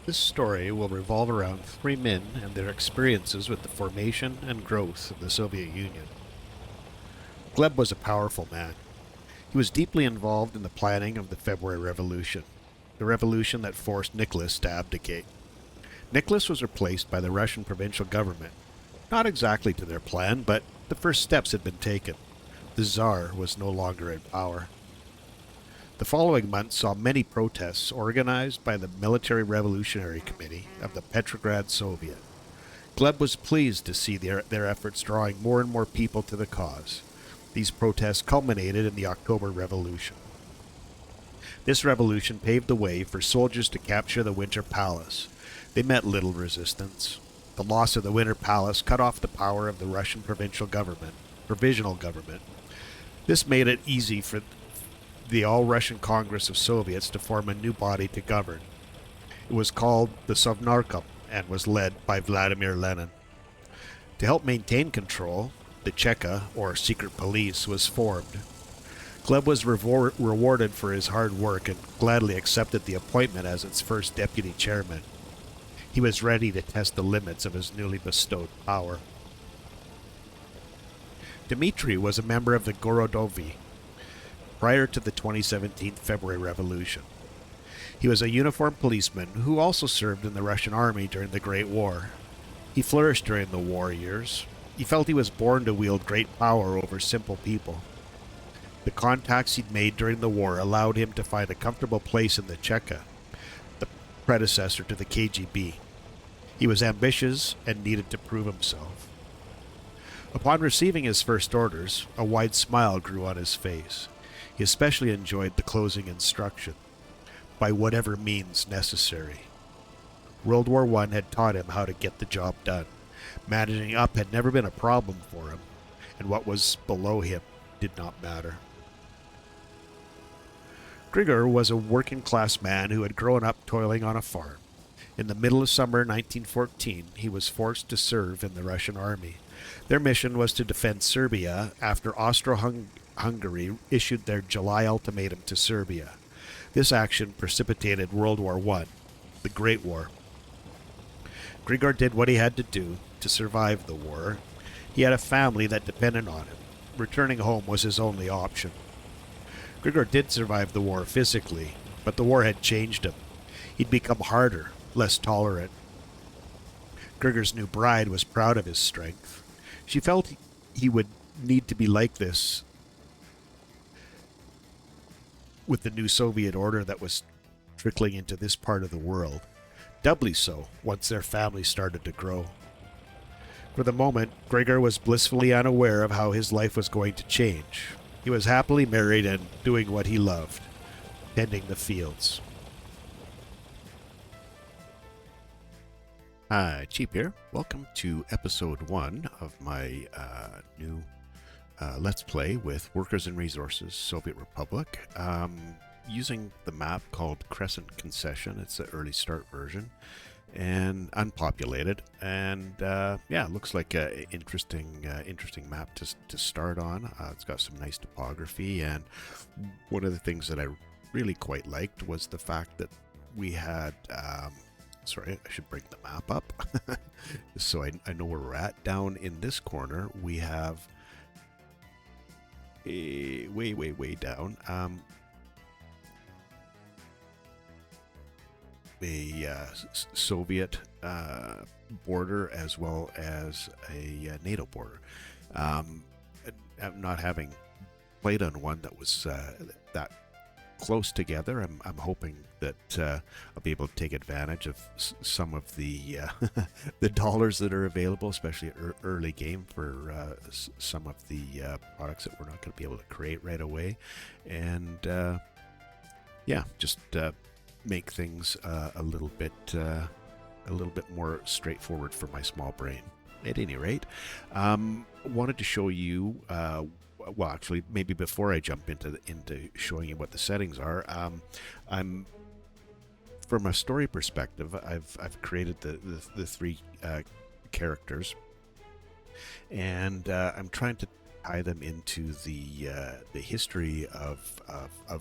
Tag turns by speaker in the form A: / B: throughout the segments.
A: This story will revolve around three men and their experiences with the formation and growth of the Soviet Union. Gleb was a powerful man. He was deeply involved in the planning of the February Revolution, the revolution that forced Nicholas to abdicate. Nicholas was replaced by the Russian provincial government, not exactly to their plan, but the first steps had been taken. The Tsar was no longer in power. The following months saw many protests organized by the Military Revolutionary Committee of the Petrograd Soviet. Gleb was pleased to see their efforts drawing more and more people to the cause. These protests culminated in the October Revolution. This revolution paved the way for soldiers to capture the Winter Palace. They met little resistance. The loss of the Winter Palace cut off the power of the Russian provincial government, provisional government. This made it easy for the All-Russian Congress of Soviets to form a new body to govern. It was called the Sovnarkom and was led by Vladimir Lenin. To help maintain control, the Cheka, or secret police, was formed. Gleb was rewarded for his hard work and gladly accepted the appointment as its first deputy chairman. He was ready to test the limits of his newly bestowed power. Dmitry was a member of the Gorodovi prior to the 2017 February Revolution. He was a uniformed policeman who also served in the Russian army during the Great War. He flourished during the war years. He felt he was born to wield great power over simple people. The contacts he'd made during the war allowed him to find a comfortable place in the Cheka, the predecessor to the KGB. He was ambitious and needed to prove himself. Upon receiving his first orders, a wide smile grew on his face. He especially enjoyed the closing instruction, by whatever means necessary. World War I had taught him how to get the job done. Managing up had never been a problem for him, and what was below him did not matter. Grigor was a working-class man who had grown up toiling on a farm. In the middle of summer 1914, he was forced to serve in the Russian army. Their mission was to defend Serbia after Austro-Hungary issued their July ultimatum to Serbia. This action precipitated World War I, the Great War. Grigor did what he had to do to survive the war. He had a family that depended on him. Returning home was his only option. Grigor did survive the war physically, but the war had changed him. He'd become harder, less tolerant. Grigor's new bride was proud of his strength. She felt he would need to be like this with the new Soviet order that was trickling into this part of the world. Doubly so once their family started to grow. For the moment, Grigor was blissfully unaware of how his life was going to change. He was happily married and doing what he loved, tending the fields. Hi, Cheap here. Welcome to episode 1 of my new Let's Play with Workers and Resources, Soviet Republic. Using the map called Crescent Concession. It's the early start version and unpopulated, and yeah, it looks like an interesting map to start on. It's got some nice topography, and one of the things that I really quite liked was the fact that we had sorry, I should bring the map up so I know where we're at. Down in this corner we have a way down a Soviet border as well as a NATO border. Not having played on one that was that close together, I'm hoping that I'll be able to take advantage of some of the the dollars that are available, especially early game, for some of the products that we're not going to be able to create right away, and yeah, just make things a little bit more straightforward for my small brain. At any rate, wanted to show you. Well, actually, maybe before I jump into showing you what the settings are, I'm from a story perspective. I've created the three characters, and I'm trying to tie them into the history of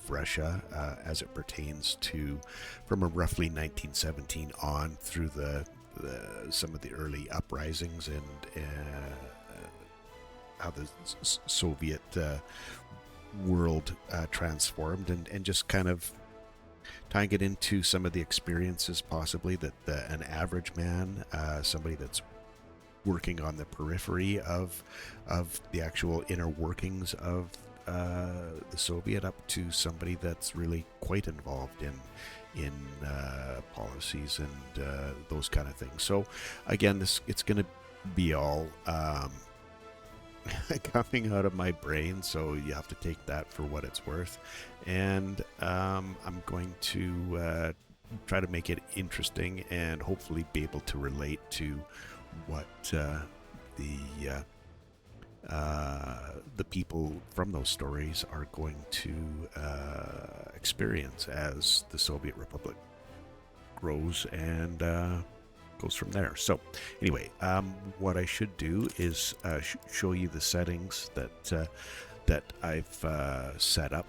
A: Russia as it pertains to from a roughly 1917 on through the some of the early uprisings and how the Soviet world transformed, and just kind of tying it into some of the experiences possibly that an average man, somebody that's working on the periphery of the actual inner workings of the Soviet, up to somebody that's really quite involved in policies and those kind of things. So again, it's going to be all coming out of my brain, so you have to take that for what it's worth. And I'm going to try to make it interesting and hopefully be able to relate to what the people from those stories are going to experience as the Soviet Republic grows and goes from there. So anyway, what I should do is show you the settings that I've set up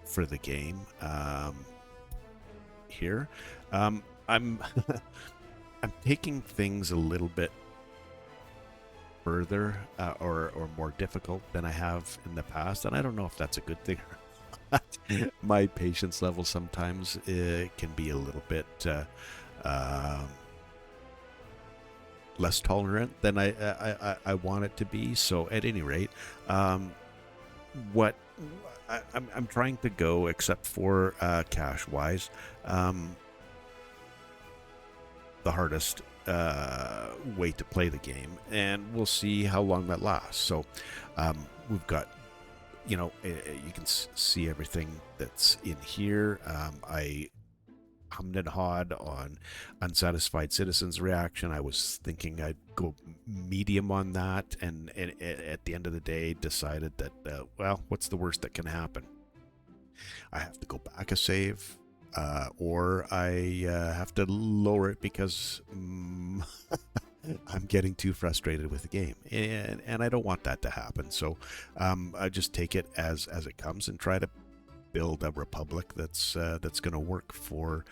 A: for the game here. I'm I'm taking things a little bit further or more difficult than I have in the past, and I don't know if that's a good thing or not. My patience level sometimes can be a little bit less tolerant than I want it to be. So at any rate, what I'm trying to go, except for cash wise, the hardest way to play the game, and we'll see how long that lasts. So we've got, you can see everything that's in here. I hummed and hawed on unsatisfied citizens reaction. I was thinking I'd go medium on that, and at the end of the day decided that well, what's the worst that can happen? I have to go back a save, or I have to lower it because I'm getting too frustrated with the game, and I don't want that to happen. So I just take it as it comes and try to build a republic that's going to work for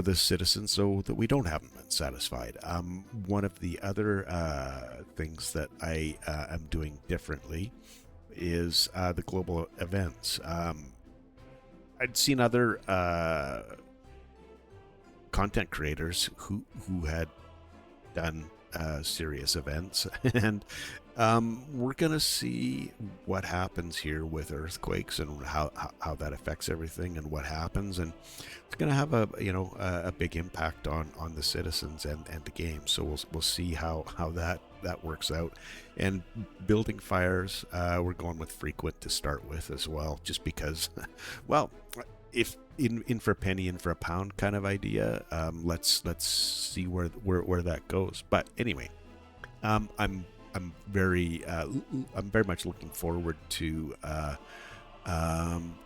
A: the citizens, so that we don't have them unsatisfied. One of the other things that I am doing differently is the global events. I'd seen other content creators who had done serious events, and we're gonna see what happens here with earthquakes and how that affects everything and what happens, and it's gonna have a big impact on the citizens and the game. So we'll see how that works out. And building fires, we're going with frequent to start with as well, just because, well, if in for a penny, in for a pound kind of idea. Let's see where that goes. But anyway, I'm very much looking forward to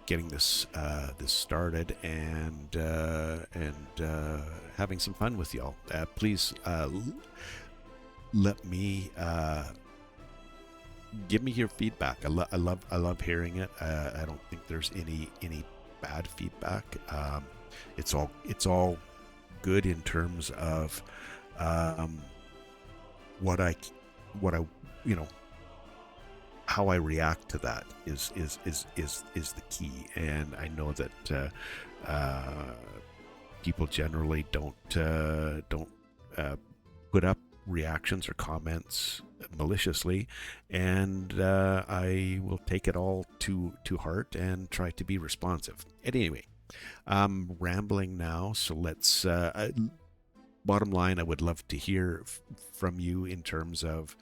A: getting this started and having some fun with y'all. Please let me give me your feedback. I love hearing it. I don't think there's any bad feedback. It's all good in terms of what I how I react to that is the key. And I know that people generally don't put up reactions or comments maliciously, and I will take it all to heart and try to be responsive. At any rate, I'm rambling now, so let's bottom line, I would love to hear from you in terms of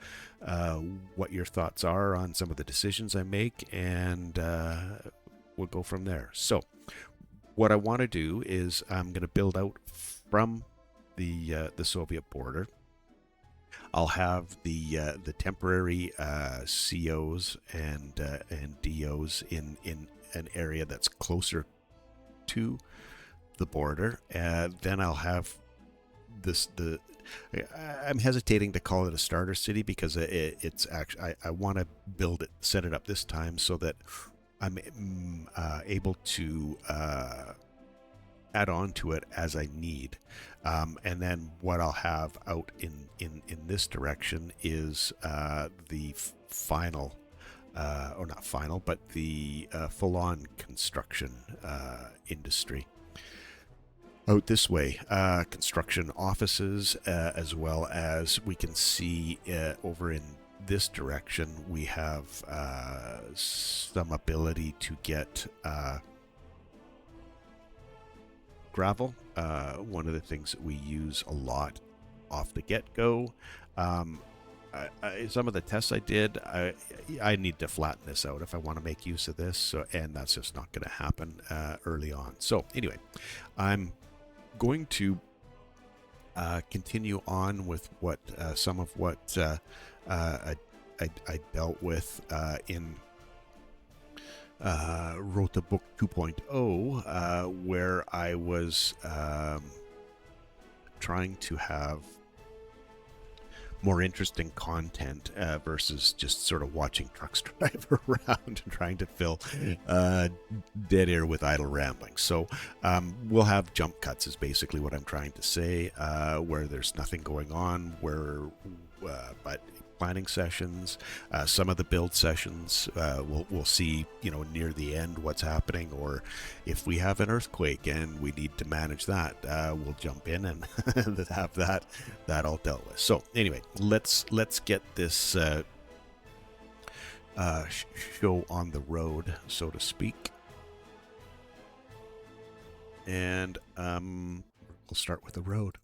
A: what your thoughts are on some of the decisions I make, and we'll go from there. So what I want to do is I'm going to build out from the Soviet border. I'll have the temporary COs and DOs in an area that's closer to the border. Then I'll have I'm hesitating to call it a starter city because it's actually I want to build it, set it up this time so that I'm able to add on to it as I need. And then what I'll have out in this direction is the final, or not final, but the full-on construction industry. Out this way, construction offices, as well as we can see over in this direction, we have some ability to get gravel. One of the things that we use a lot off the get-go. Some of the tests I did, I need to flatten this out if I want to make use of this, so, and that's just not going to happen early on. So anyway, I'm going to continue on with what some of what I dealt with in wrote the book 2.0, where I was trying to have more interesting content versus just sort of watching trucks drive around and trying to fill dead air with idle rambling. So we'll have jump cuts is basically what I'm trying to say, where there's nothing going on, but planning sessions, some of the build sessions, we'll see, near the end what's happening, or if we have an earthquake and we need to manage that, we'll jump in and have that all dealt with. So anyway, let's get this show on the road, so to speak, and we'll start with the road.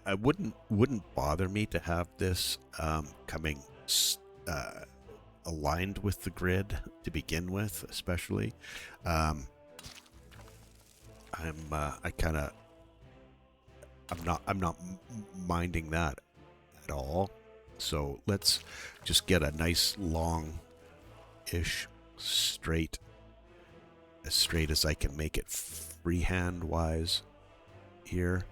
A: I wouldn't bother me to have this coming aligned with the grid to begin with, especially. I'm not minding that at all. So let's just get a nice long-ish straight, as straight as I can make it freehand-wise here.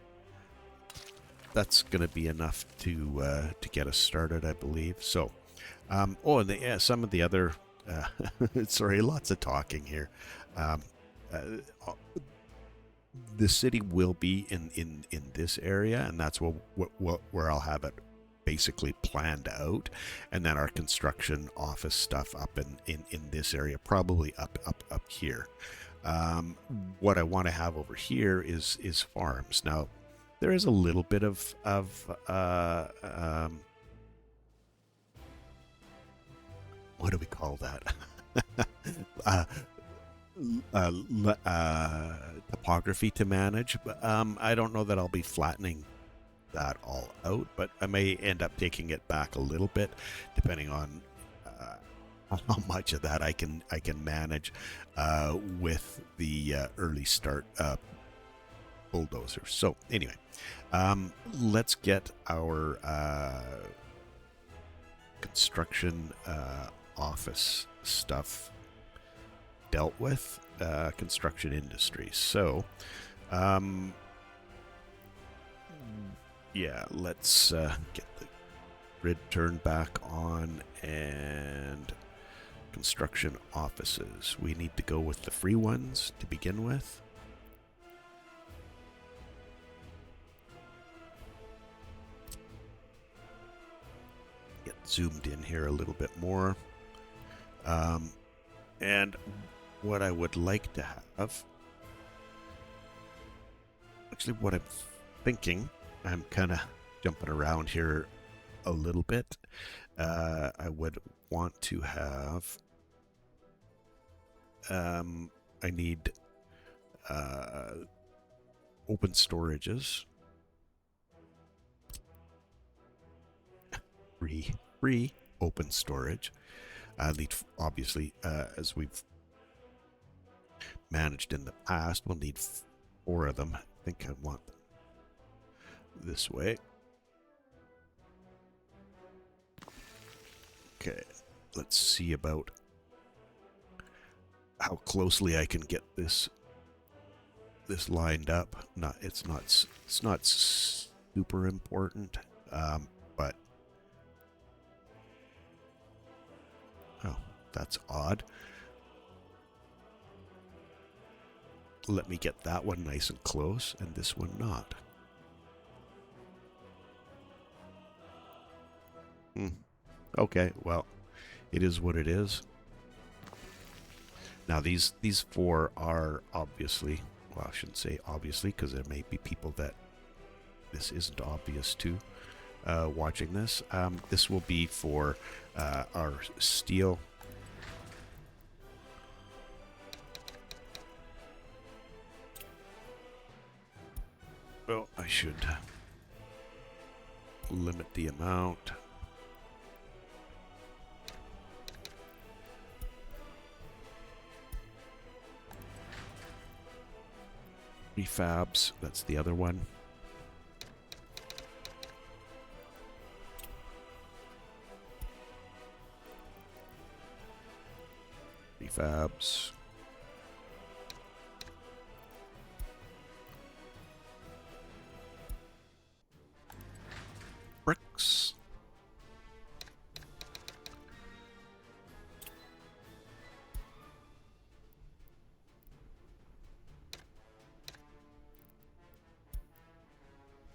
A: That's going to be enough to get us started, I believe. So, and some of the other, sorry, lots of talking here. The city will be in this area, and that's where I'll have it basically planned out, and then our construction office stuff up in this area, probably up here. What I want to have over here is farms. Now, there is a little bit of what do we call that? Topography to manage, but I don't know that I'll be flattening that all out, but I may end up taking it back a little bit, depending on how much of that I can manage with the early start bulldozers. So anyway, let's get our construction office stuff dealt with, construction industry. So yeah, let's get the grid turned back on, and construction offices, we need to go with the free ones to begin with. Get zoomed in here a little bit more. And what I would like to have, actually what I'm thinking, I'm kind of jumping around here a little bit. I would want to have, I need open storages. Free open storage. I need, obviously, as we've managed in the past, we'll need 4 of them. I think I want them this way. Okay, let's see about how closely I can get this this lined up. It's not super important, but oh, that's odd. Let me get that one nice and close, and this one not. Okay, well, it is what it is. Now these four are obviously, well, I shouldn't say obviously, because there may be people that this isn't obvious to watching this. This will be for our steel. Well, I should limit the amount. Refabs, that's the other one. Refabs. Bricks.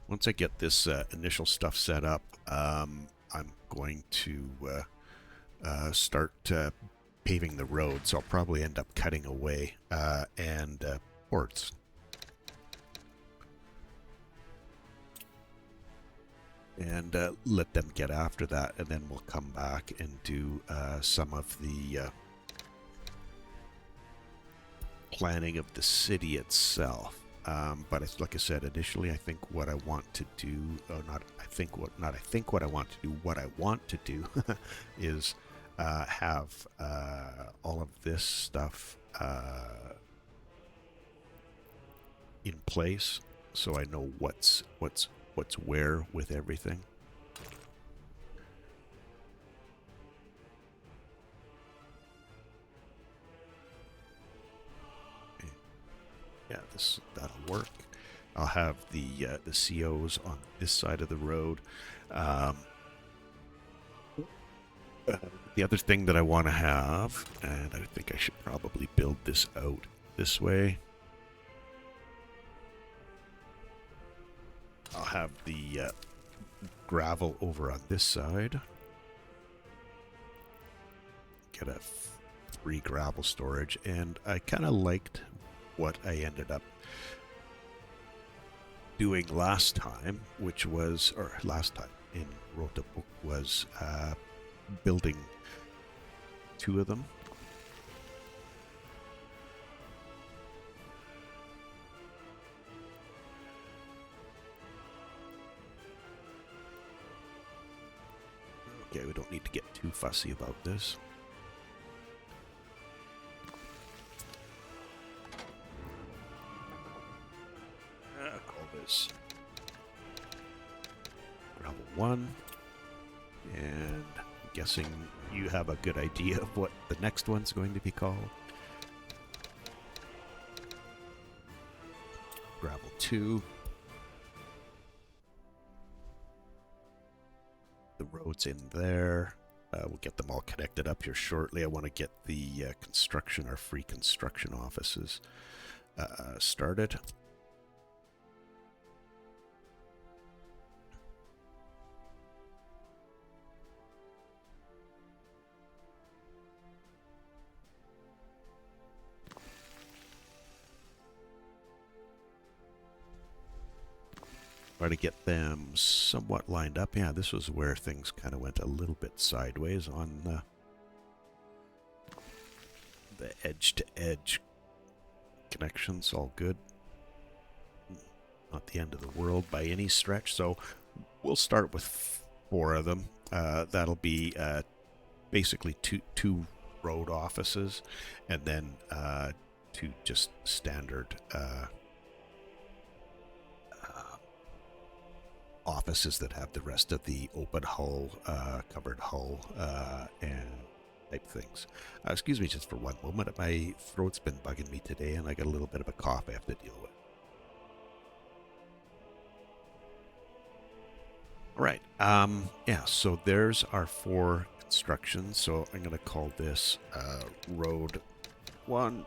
A: Once I get this initial stuff set up, I'm going to start paving the road, so I'll probably end up cutting away and ports. And let them get after that, and then we'll come back and do some of the planning of the city itself. But it's, like I said, initially, I think what I want to do, or not, what I want to do, what I want to do is have all of this stuff in place, so I know what's where with everything. Yeah, that'll work. I'll have the COs on this side of the road. The other thing that I want to have, and I think I should probably build this out this way. I'll have the gravel over on this side. Get a free gravel storage, and I kind of liked what I ended up doing last time, which was, or last time in Wrote a Book, was building two of them. Okay, we don't need to get too fussy about this. Call this Gravel 1, and I'm guessing you have a good idea of what the next one's going to be called. Gravel 2. The road's in there. We'll get them all connected up here shortly. I want to get the construction, our free construction offices started. Try to get them somewhat lined up. Yeah, this was where things kind of went a little bit sideways on the edge-to-edge connections. All good. Not the end of the world by any stretch. So we'll start with 4 of them. That'll be basically two road offices, and then 2 just standard offices that have the rest of the open hull, covered hull, and type things. Excuse me just for one moment. My throat's been bugging me today, and I got a little bit of a cough I have to deal with. All right. Yeah, so there's our 4 constructions. So I'm going to call this road 1.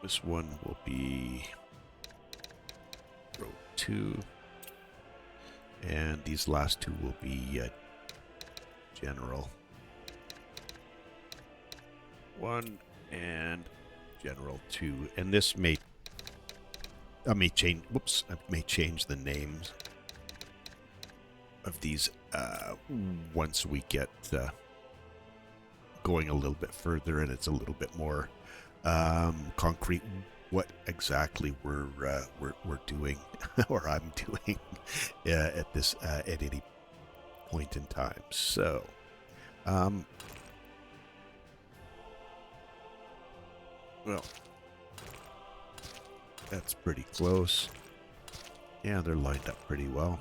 A: This one will be road 2. And these last 2 will be general 1 and general 2. And this I may change the names of these once we get going a little bit further and it's a little bit more concrete what exactly we're doing or I'm doing at any point in time. So well, that's pretty close. Yeah, they're lined up pretty well.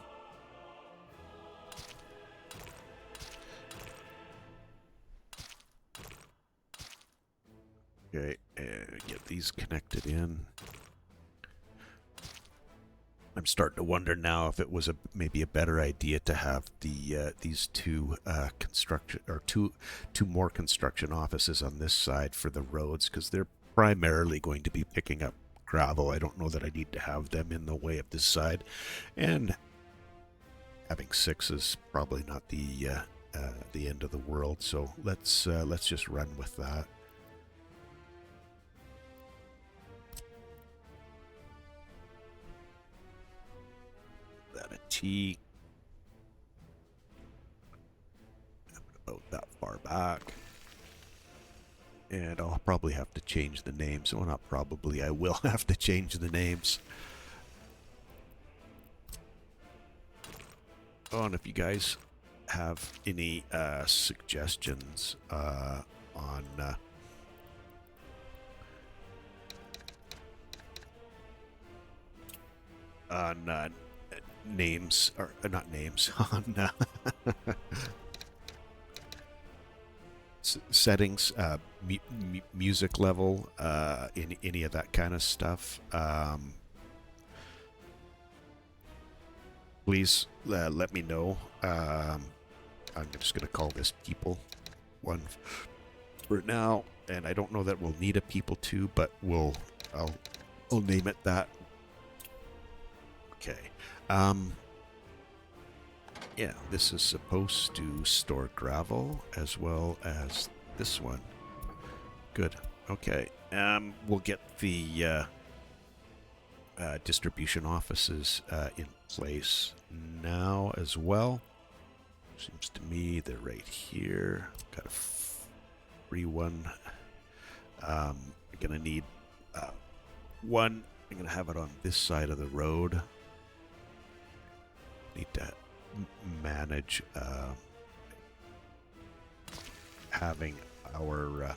A: Okay, and get these connected in. I'm starting to wonder now if it was maybe a better idea to have these 2 construction or two more construction offices on this side for the roads, because they're primarily going to be picking up gravel. I don't know that I need to have them in the way of this side, and having 6 is probably not the end of the world. So let's just run with that. That a T about that far back. And I'll probably have to change the names. Well, not probably. I will have to change the names. Oh, and if you guys have any suggestions on names, or not names, on settings, music level, any of that kind of stuff, please let me know. I'm just going to call this people 1 for now, and I don't know that we'll need a people 2, but I'll name it that. Okay. Yeah, this is supposed to store gravel as well as this one. Good. Okay. We'll get the distribution offices in place now as well. Seems to me they're right here. Got a free one. I'm gonna need 1. I'm gonna have it on this side of the road. Need to manage having our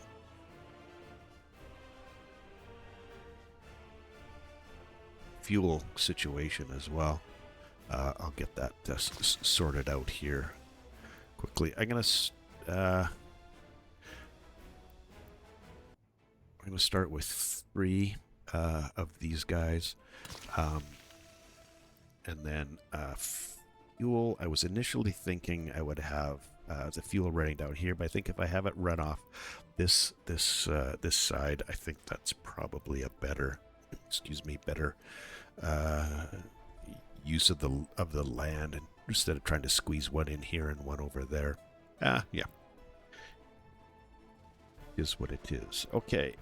A: fuel situation as well. I'll get that sorted out here quickly. I'm gonna start with 3 of these guys, and then fuel. I was initially thinking I would have the fuel running down here, but I think if I have it run off this side, I think that's probably a better, better use of the land, and instead of trying to squeeze one in here and one over there. Yeah, is what it is. Okay,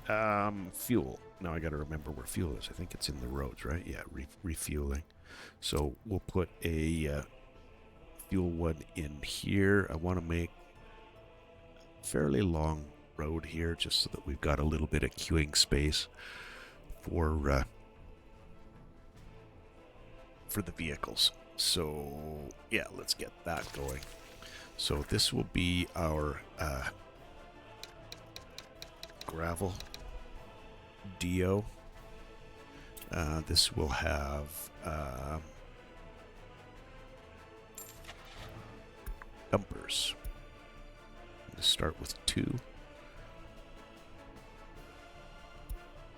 A: fuel. Now I got to remember where fuel is. I think it's in the roads, right? Yeah, refueling. So we'll put a fuel one in here. I want to make a fairly long road here, just so that we've got a little bit of queuing space for the vehicles. So yeah, let's get that going. So this will be our gravel DO. This will have dumpers. I'm going to start with 2.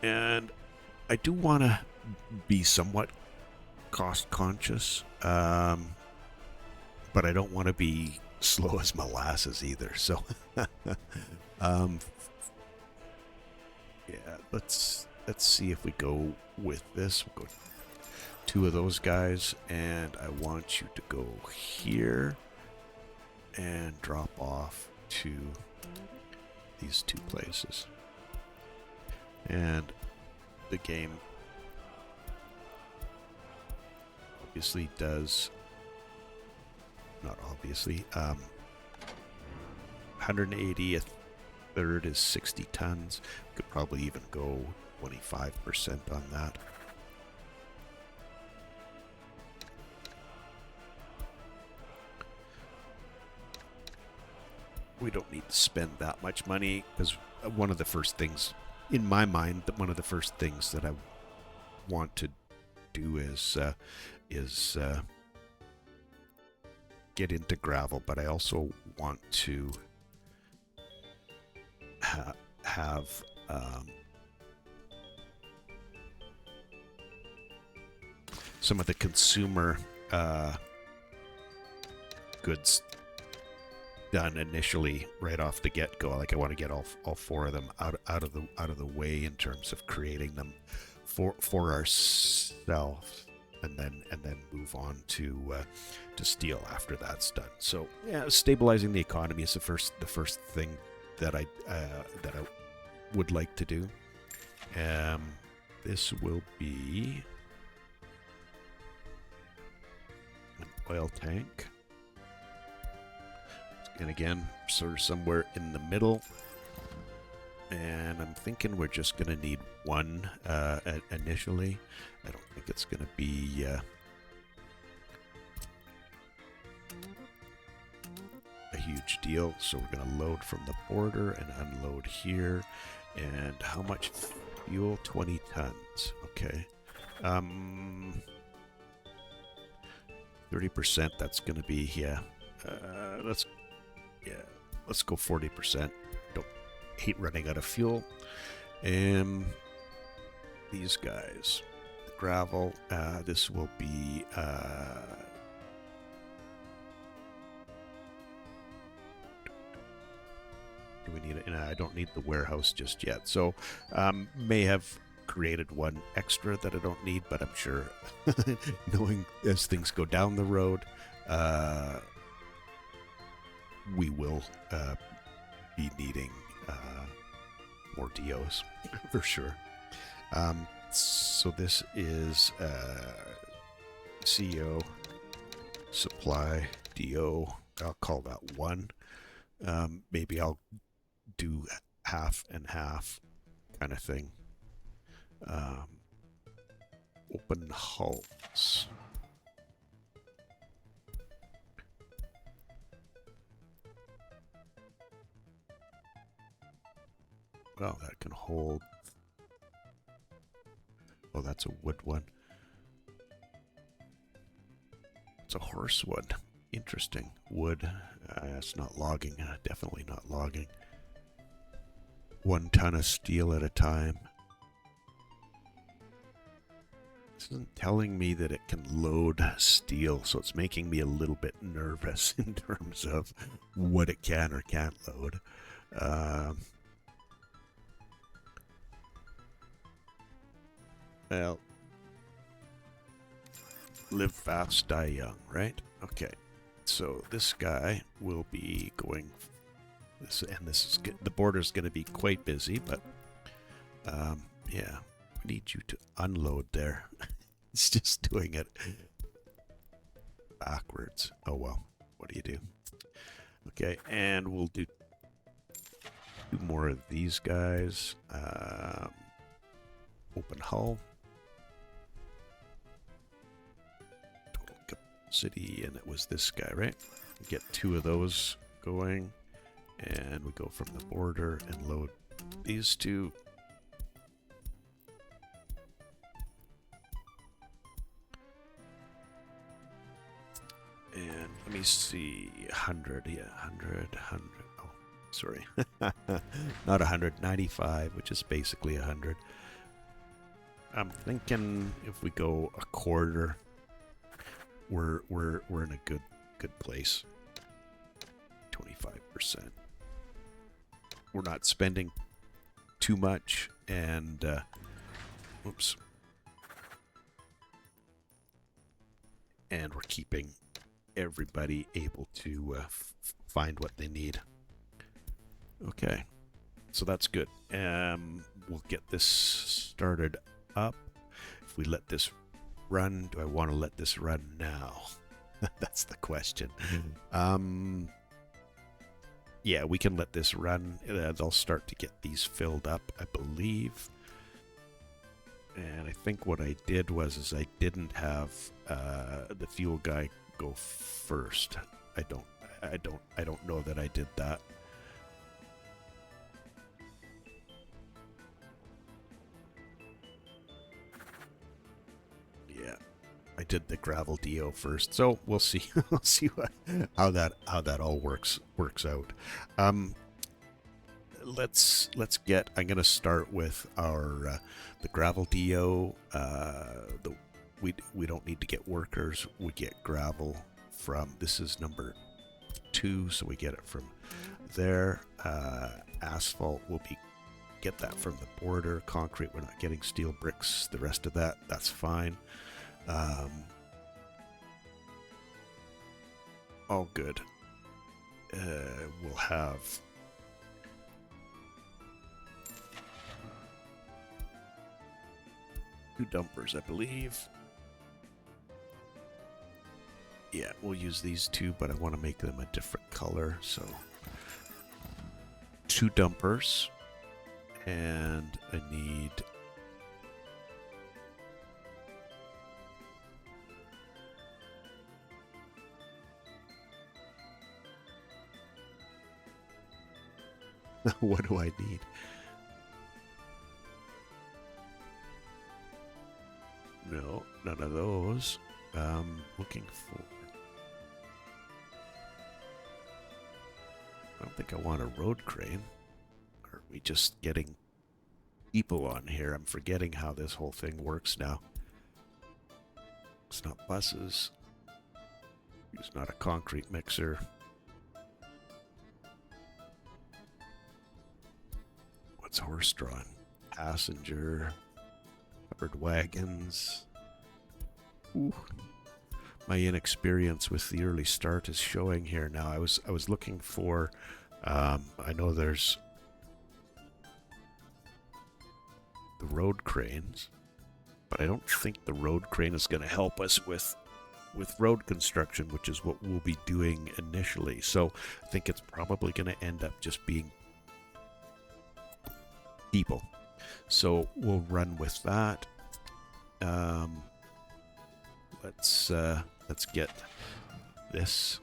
A: And I do want to be somewhat cost conscious, but I don't want to be slow as molasses either. So, um, yeah, let's see if we go with this. We'll go 2 of those guys, and I want you to go here and drop off to these 2 places. And the game obviously does, not obviously, 180 a third is 60 tons. Could probably even go 25% on that. We don't need to spend that much money, because one of the first things, in my mind, one of the first things that I want to do is get into gravel, but I also want to have some of the consumer goods done initially, right off the get-go. Like, I want to get all 4 of them out of the way in terms of creating them for ourselves, and then move on to steel after that's done. So yeah, stabilizing the economy is the first thing that I would like to do. This will be an oil tank. And again, sort of somewhere in the middle. And I'm thinking we're just going to need 1 initially. I don't think it's going to be a huge deal. So we're going to load from the border and unload here. And how much fuel? 20 tons. Okay. 30%, that's going to be, yeah. Let's go 40%. Don't hate running out of fuel. These guys, the gravel, this will be do we need it? I don't need the warehouse just yet. So may have created 1 extra that I don't need, but I'm sure knowing as things go down the road, we will be needing more DOs for sure. So this is CEO supply DO. I'll call that 1. Maybe I'll do half and half kind of thing. Open hulls. Well, that can hold. Oh, that's a wood one. It's a horse wood. Interesting. Wood. It's not logging. Definitely not logging. 1 ton of steel at a time. This isn't telling me that it can load steel, so it's making me a little bit nervous in terms of what it can or can't load. Well, live fast, die young, right? Okay, so this guy will be going. This is the border's going to be quite busy, but yeah, we need you to unload there. It's just doing it backwards. Oh well, what do you do? Okay, and we'll do 2 more of these guys. Open hull. City, and it was this guy, right? Get 2 of those going, and we go from the border and load these 2. And let me see, 100, yeah, 100. Oh, sorry, not 100, 95, which is basically 100. I'm thinking if we go a quarter, we're in a good place. 25%. We're not spending too much, and oops, and we're keeping everybody able to find what they need. Okay, so that's good. We'll get this started up. If we let this run, do I want to let this run now? That's the question. Yeah, we can let this run. They'll start to get these filled up, I believe. And I think what I did was I didn't have the fuel guy go first. I don't know that I did that. Yeah, I did the gravel DO first, so we'll see. We'll see how that all works out. Let's get. I'm gonna start with our the gravel DO. We don't need to get workers. We get gravel from. This is number 2, so we get it from there. Asphalt will be get that from the border. Concrete, we're not getting steel bricks. The rest of that's fine. All good. We'll have 2 dumpers, I believe. Yeah, we'll use these 2, but I want to make them a different color, so 2 dumpers, and I need what do I need? No, none of those. Looking for. I don't think I want a road crane. Are we just getting people on here? I'm forgetting how this whole thing works now. It's not buses. It's not a concrete mixer. What's horse-drawn? Passenger. Covered wagons. Ooh. My inexperience with the early start is showing here now. I was looking for. I know there's the road cranes, but I don't think the road crane is going to help us with road construction, which is what we'll be doing initially. So I think it's probably going to end up just being people. So we'll run with that. Let's get this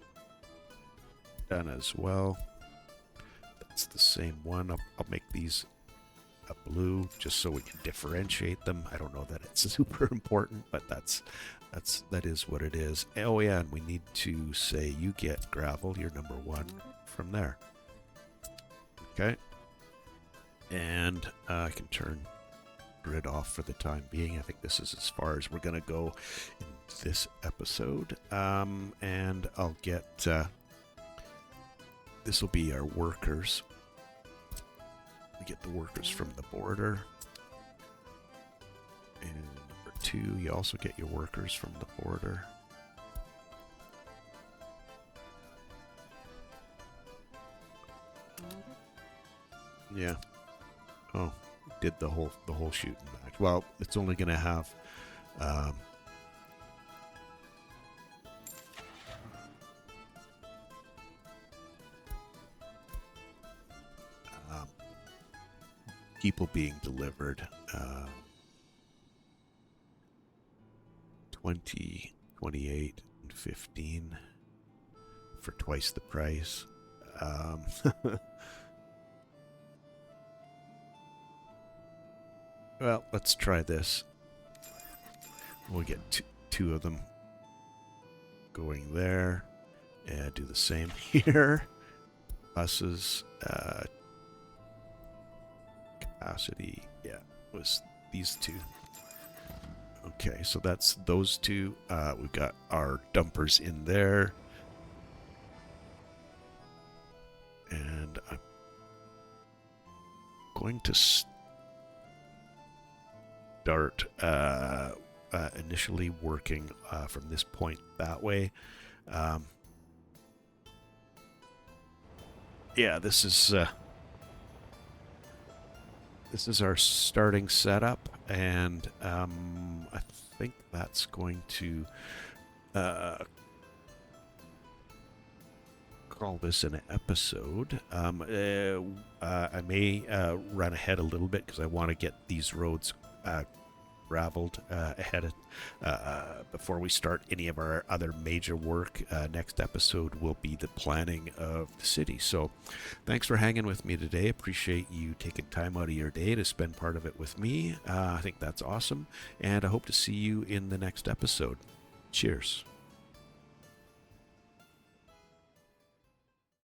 A: done as well. That's the same one. I'll make these a blue just so we can differentiate them. I don't know that it's super important, but that is what it is. Oh yeah, and we need to say you get gravel, you're number 1 from there. Okay. And I can turn grid off for the time being. I think this is as far as we're going to go in this episode. And I'll get... this will be our workers. We get the workers from the border. And number 2, you also get your workers from the border. Yeah. Oh, did the whole shooting match. Well, it's only going to have people being delivered. 20, 28, and 15 for twice the price. Well, let's try this. We'll get 2 of them going there. And do the same here. Buses. Capacity. Yeah, it was these 2. Okay, so that's those two. We've got our dumpers in there. And I'm going to start initially working from this point that way. Yeah, this is our starting setup, and I think that's going to call this an episode. I may run ahead a little bit because I want to get these roads graveled ahead of before we start any of our other major work. Next episode will be the planning of the city. So thanks for hanging with me today. Appreciate you taking time out of your day to spend part of it with me. I think that's awesome, and I hope to see you in the next episode. Cheers.